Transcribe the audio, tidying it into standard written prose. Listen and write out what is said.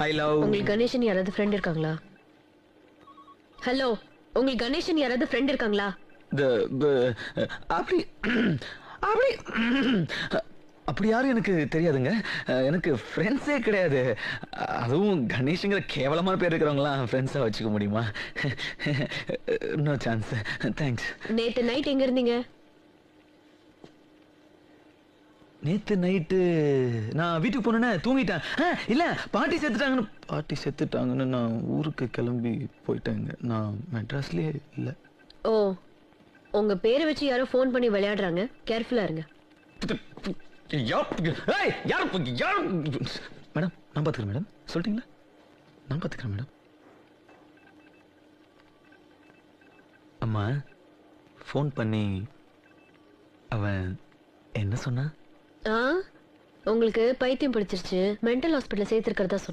I love. உங்களுக்கு கணேசன் யாராவது friend இருக்காங்களா? ஹலோ, உங்களுக்கு கணேசன் யாராவது ஃப்ரெண்ட் இருக்காங்களா? அப்படி அப்படி அப்படி யாரும் எனக்கு தெரியாதுங்க. எனக்கு ஃப்ரெண்ட்ஸே கிடையாது. அதுவும் கணேஷுங்கிற கேவலமான பேர் இருக்கிறவங்களாம் ஃப்ரெண்ட்ஸாக வச்சுக்க முடியுமா? No chance. தேங்க்ஸ். நேத்து நைட் எங்க இருந்தீங்க? நேத்து நைட்டு நான் வீட்டுக்கு போனேன்னு தூங்கிட்டேன். இல்லை, பாட்டி செத்துட்டாங்கன்னு நான் ஊருக்கு கிளம்பி போயிட்டேங்க. நான் மெட்ராஸ்லேயே இல்லை. ஓ, உங்க பேரை வச்சு யாரோ ஃபோன் பண்ணி விளையாடுறாங்க. கேர்ஃபுல்லா இருங்க. மேடம், நான் பார்த்துக்கிறேன் மேடம். சொல்லிட்டீங்களா? நான் பார்த்துக்கிறேன் மேடம். அம்மா ஃபோன் பண்ணி அவன் என்ன சொன்னா? உங்களுக்கு பைத்தியம் பிடிச்சிருச்சு, மென்டல் ஹாஸ்பிட்டல் சேர்த்திருக்கிறதா சொன்னான்.